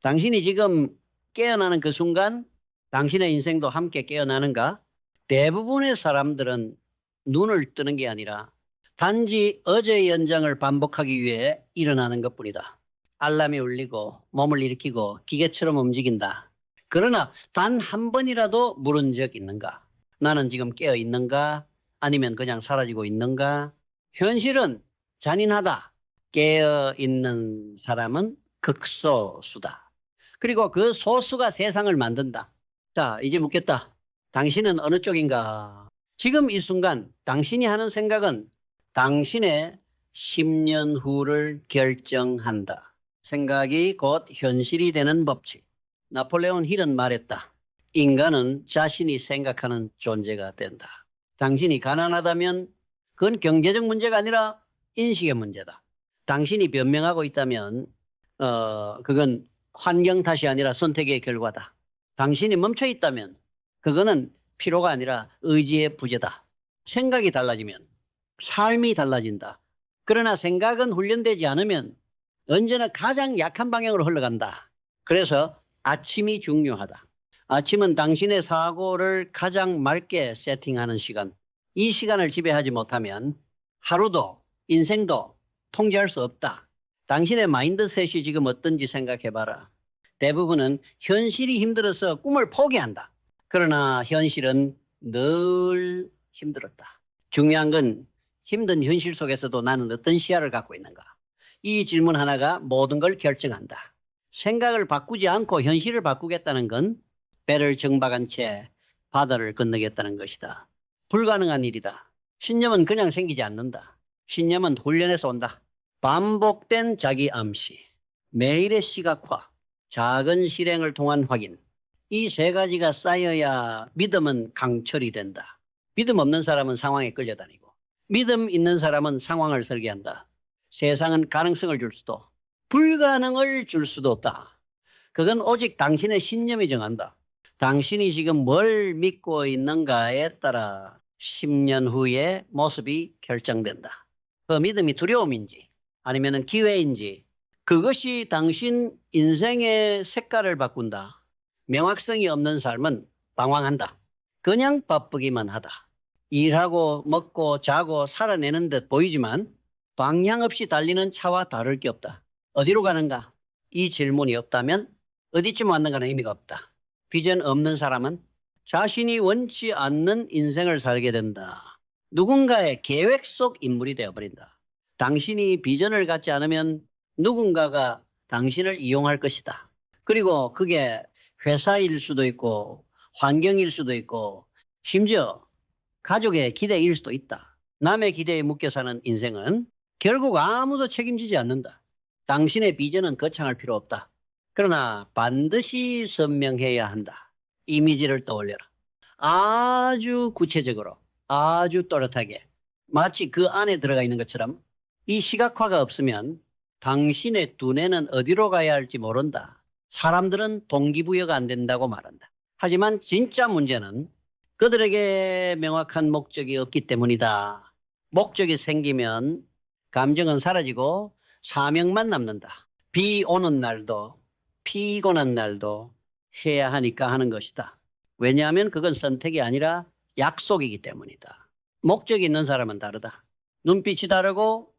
당신이 지금 깨어나는 그 순간 당신의 인생도 함께 깨어나는가? 대부분의 사람들은 눈을 뜨는 게 아니라 단지 어제의 연장을 반복하기 위해 일어나는 것뿐이다. 알람이 울리고 몸을 일으키고 기계처럼 움직인다. 그러나 단 한 번이라도 물은 적 있는가? 나는 지금 깨어 있는가? 아니면 그냥 사라지고 있는가? 현실은 잔인하다. 깨어 있는 사람은 극소수다. 그리고 그 소수가 세상을 만든다. 자, 이제 묻겠다. 당신은 어느 쪽인가? 지금 이 순간 당신이 하는 생각은 당신의 10년 후를 결정한다. 생각이 곧 현실이 되는 법칙. 나폴레온 힐은 말했다. 인간은 자신이 생각하는 존재가 된다. 당신이 가난하다면 그건 경제적 문제가 아니라 인식의 문제다. 당신이 변명하고 있다면 그건 환경 탓이 아니라 선택의 결과다. 당신이 멈춰 있다면 그거는 피로가 아니라 의지의 부재다. 생각이 달라지면 삶이 달라진다. 그러나 생각은 훈련되지 않으면 언제나 가장 약한 방향으로 흘러간다. 그래서 아침이 중요하다. 아침은 당신의 사고를 가장 맑게 세팅하는 시간. 이 시간을 지배하지 못하면 하루도 인생도 통제할 수 없다. 당신의 마인드셋이 지금 어떤지 생각해봐라. 대부분은 현실이 힘들어서 꿈을 포기한다. 그러나 현실은 늘 힘들었다. 중요한 건 힘든 현실 속에서도 나는 어떤 시야를 갖고 있는가. 이 질문 하나가 모든 걸 결정한다. 생각을 바꾸지 않고 현실을 바꾸겠다는 건 배를 정박한 채 바다를 건너겠다는 것이다. 불가능한 일이다. 신념은 그냥 생기지 않는다. 신념은 훈련에서 온다. 반복된 자기 암시, 매일의 시각화, 작은 실행을 통한 확인. 이 세 가지가 쌓여야 믿음은 강철이 된다. 믿음 없는 사람은 상황에 끌려다니고, 믿음 있는 사람은 상황을 설계한다. 세상은 가능성을 줄 수도, 불가능을 줄 수도 없다. 그건 오직 당신의 신념이 정한다. 당신이 지금 뭘 믿고 있는가에 따라 10년 후의 모습이 결정된다. 그 믿음이 두려움인지 아니면 기회인지 그것이 당신 인생의 색깔을 바꾼다. 명확성이 없는 삶은 방황한다. 그냥 바쁘기만 하다. 일하고 먹고 자고 살아내는 듯 보이지만 방향 없이 달리는 차와 다를 게 없다. 어디로 가는가? 이 질문이 없다면 어디쯤 왔는가는 의미가 없다. 비전 없는 사람은 자신이 원치 않는 인생을 살게 된다. 누군가의 계획 속 인물이 되어버린다. 당신이 비전을 갖지 않으면 누군가가 당신을 이용할 것이다. 그리고 그게 회사일 수도 있고 환경일 수도 있고 심지어 가족의 기대일 수도 있다. 남의 기대에 묶여 사는 인생은 결국 아무도 책임지지 않는다. 당신의 비전은 거창할 필요 없다. 그러나 반드시 선명해야 한다. 이미지를 떠올려라. 아주 구체적으로, 아주 또렷하게, 마치 그 안에 들어가 있는 것처럼 이 시각화가 없으면 당신의 두뇌는 어디로 가야 할지 모른다. 사람들은 동기부여가 안 된다고 말한다. 하지만 진짜 문제는 그들에게 명확한 목적이 없기 때문이다. 목적이 생기면 감정은 사라지고 사명만 남는다. 비 오는 날도 피곤한 날도 해야 하니까 하는 것이다. 왜냐하면 그건 선택이 아니라 약속이기 때문이다. 목적이 있는 사람은 다르다. 눈빛이 다르고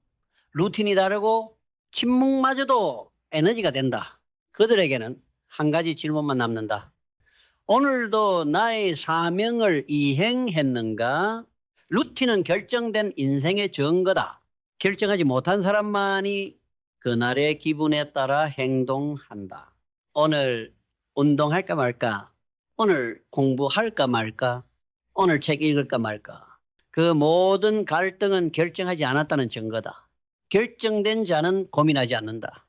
루틴이 다르고 침묵마저도 에너지가 된다. 그들에게는 한 가지 질문만 남는다. 오늘도 나의 사명을 이행했는가? 루틴은 결정된 인생의 증거다. 결정하지 못한 사람만이 그날의 기분에 따라 행동한다. 오늘 운동할까 말까? 오늘 공부할까 말까? 오늘 책 읽을까 말까? 그 모든 갈등은 결정하지 않았다는 증거다. 결정된 자는 고민하지 않는다.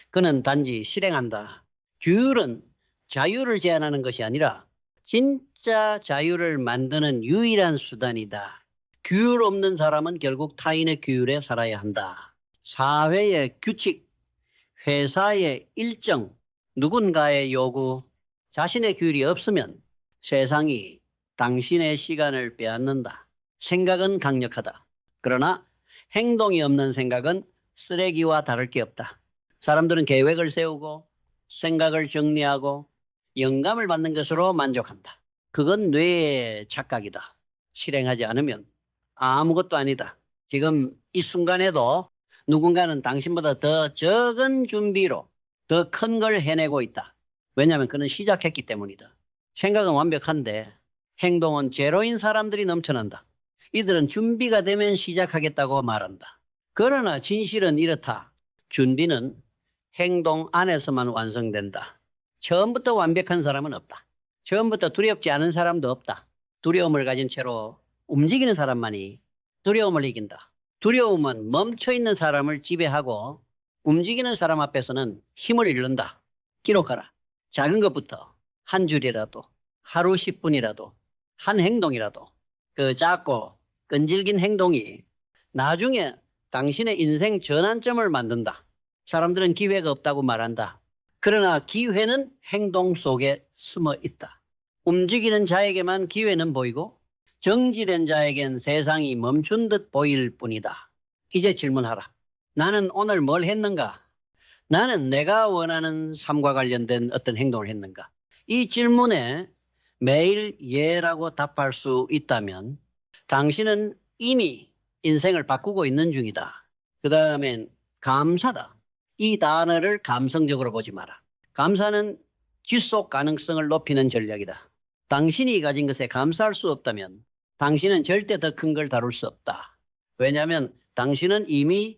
그는 단지 실행한다. 규율은 자유를 제한하는 것이 아니라 진짜 자유를 만드는 유일한 수단이다. 규율 없는 사람은 결국 타인의 규율에 살아야 한다. 사회의 규칙, 회사의 일정, 누군가의 요구, 자신의 규율이 없으면 세상이 당신의 시간을 빼앗는다. 생각은 강력하다. 그러나 행동이 없는 생각은 쓰레기와 다를 게 없다. 사람들은 계획을 세우고 생각을 정리하고 영감을 받는 것으로 만족한다. 그건 뇌의 착각이다. 실행하지 않으면 아무것도 아니다. 지금 이 순간에도 누군가는 당신보다 더 적은 준비로 더 큰 걸 해내고 있다. 왜냐하면 그는 시작했기 때문이다. 생각은 완벽한데 행동은 제로인 사람들이 넘쳐난다. 이들은 준비가 되면 시작하겠다고 말한다. 그러나 진실은 이렇다. 준비는 행동 안에서만 완성된다. 처음부터 완벽한 사람은 없다. 처음부터 두렵지 않은 사람도 없다. 두려움을 가진 채로 움직이는 사람만이 두려움을 이긴다. 두려움은 멈춰있는 사람을 지배하고 움직이는 사람 앞에서는 힘을 잃는다. 기록하라. 작은 것부터 한 줄이라도, 하루 10분이라도, 한 행동이라도, 그 작고 끈질긴 행동이 나중에 당신의 인생 전환점을 만든다. 사람들은 기회가 없다고 말한다. 그러나 기회는 행동 속에 숨어 있다. 움직이는 자에게만 기회는 보이고 정지된 자에겐 세상이 멈춘 듯 보일 뿐이다. 이제 질문하라. 나는 오늘 뭘 했는가? 나는 내가 원하는 삶과 관련된 어떤 행동을 했는가? 이 질문에 매일 예라고 답할 수 있다면 당신은 이미 인생을 바꾸고 있는 중이다. 그 다음엔 감사다. 이 단어를 감성적으로 보지 마라. 감사는 지속 가능성을 높이는 전략이다. 당신이 가진 것에 감사할 수 없다면 당신은 절대 더 큰 걸 다룰 수 없다. 왜냐하면 당신은 이미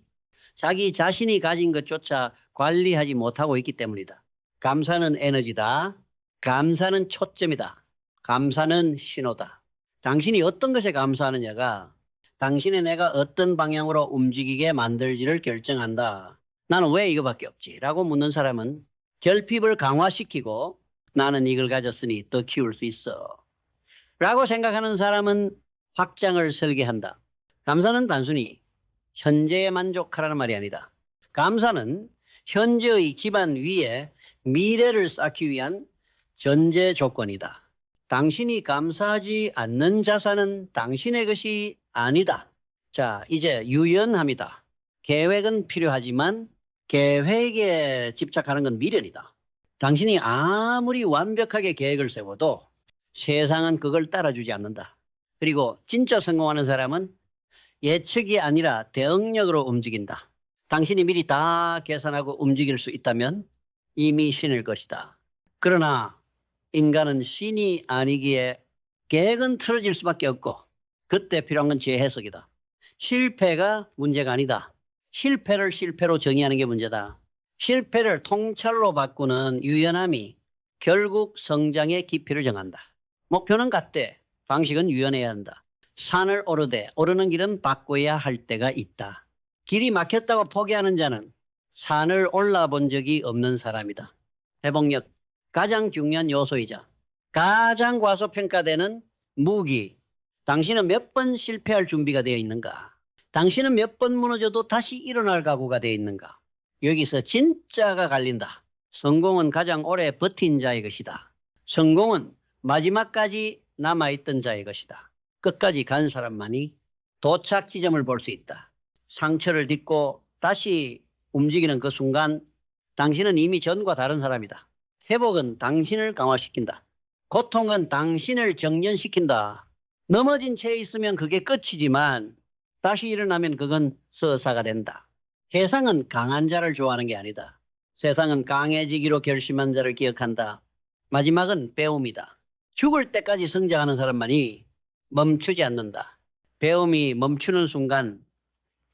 자기 자신이 가진 것조차 관리하지 못하고 있기 때문이다. 감사는 에너지다. 감사는 초점이다. 감사는 신호다. 당신이 어떤 것에 감사하느냐가 당신의 내가 어떤 방향으로 움직이게 만들지를 결정한다. 나는 왜 이거밖에 없지? 라고 묻는 사람은 결핍을 강화시키고 나는 이걸 가졌으니 더 키울 수 있어. 라고 생각하는 사람은 확장을 설계한다. 감사는 단순히 현재에 만족하라는 말이 아니다. 감사는 현재의 기반 위에 미래를 쌓기 위한 전제 조건이다. 당신이 감사하지 않는 자산은 당신의 것이 아니다. 자, 이제 유연함이다. 계획은 필요하지만 계획에 집착하는 건 미련이다. 당신이 아무리 완벽하게 계획을 세워도 세상은 그걸 따라주지 않는다. 그리고 진짜 성공하는 사람은 예측이 아니라 대응력으로 움직인다. 당신이 미리 다 계산하고 움직일 수 있다면 이미 신일 것이다. 그러나 인간은 신이 아니기에 계획은 틀어질 수밖에 없고 그때 필요한 건 제 해석이다. 실패가 문제가 아니다. 실패를 실패로 정의하는 게 문제다. 실패를 통찰로 바꾸는 유연함이 결국 성장의 깊이를 정한다. 목표는 같되 방식은 유연해야 한다. 산을 오르되 오르는 길은 바꿔야 할 때가 있다. 길이 막혔다고 포기하는 자는 산을 올라본 적이 없는 사람이다. 회복력, 가장 중요한 요소이자 가장 과소평가되는 무기. 당신은 몇 번 실패할 준비가 되어 있는가? 당신은 몇 번 무너져도 다시 일어날 각오가 되어 있는가? 여기서 진짜가 갈린다. 성공은 가장 오래 버틴 자의 것이다. 성공은 마지막까지 남아있던 자의 것이다. 끝까지 간 사람만이 도착 지점을 볼 수 있다. 상처를 딛고 다시 움직이는 그 순간 당신은 이미 전과 다른 사람이다. 회복은 당신을 강화시킨다. 고통은 당신을 정련시킨다. 넘어진 채 있으면 그게 끝이지만 다시 일어나면 그건 서사가 된다. 세상은 강한 자를 좋아하는 게 아니다. 세상은 강해지기로 결심한 자를 기억한다. 마지막은 배움이다. 죽을 때까지 성장하는 사람만이 멈추지 않는다. 배움이 멈추는 순간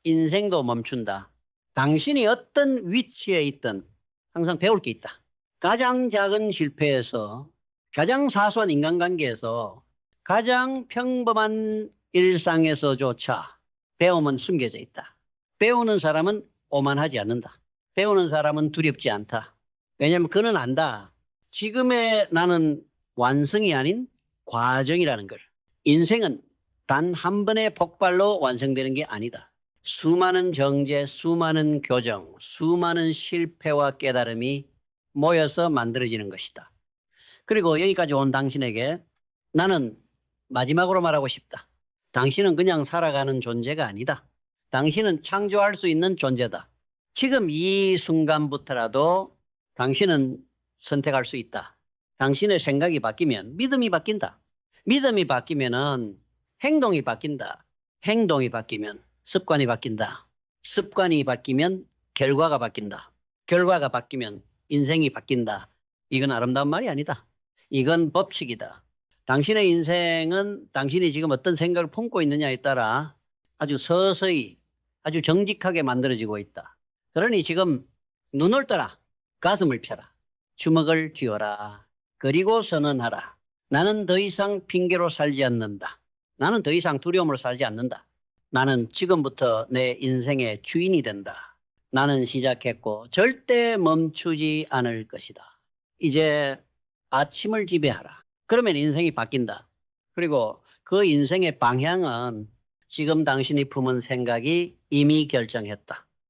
인생도 멈춘다. 당신이 어떤 위치에 있든 항상 배울 게 있다. 가장 작은 실패에서 가장 사소한 인간관계에서 가장 평범한 일상에서조차 배움은 숨겨져 있다. 배우는 사람은 오만하지 않는다. 배우는 사람은 두렵지 않다. 왜냐하면 그는 안다. 지금의 나는 완성이 아닌 과정이라는 걸. 인생은 단 한 번의 폭발로 완성되는 게 아니다. 수많은 정제, 수많은 교정, 수많은 실패와 깨달음이 모여서 만들어지는 것이다. 그리고 여기까지 온 당신에게 나는 마지막으로 말하고 싶다. 당신은 그냥 살아가는 존재가 아니다. 당신은 창조할 수 있는 존재다. 지금 이 순간부터라도 당신은 선택할 수 있다. 당신의 생각이 바뀌면 믿음이 바뀐다. 믿음이 바뀌면은 행동이 바뀐다. 행동이 바뀌면 습관이 바뀐다. 습관이 바뀌면 결과가 바뀐다. 결과가 바뀌면 인생이 바뀐다. 이건 아름다운 말이 아니다. 이건 법칙이다. 당신의 인생은 당신이 지금 어떤 생각을 품고 있느냐에 따라 아주 서서히 아주 정직하게 만들어지고 있다. 그러니 지금 눈을 떠라. 가슴을 펴라. 주먹을 쥐어라. 그리고 선언하라. 나는 더 이상 핑계로 살지 않는다. 나는 더 이상 두려움으로 살지 않는다. 나는 지금부터 내 인생의 주인이 된다. 나는 시작했고 절대 멈추지 않을 것이다. 이제 아침을 지배하라. 그러면 인생이 바뀐다. 그리고 그 인생의 방향은 지금 당신이 품은 생각이 이미 결정했다.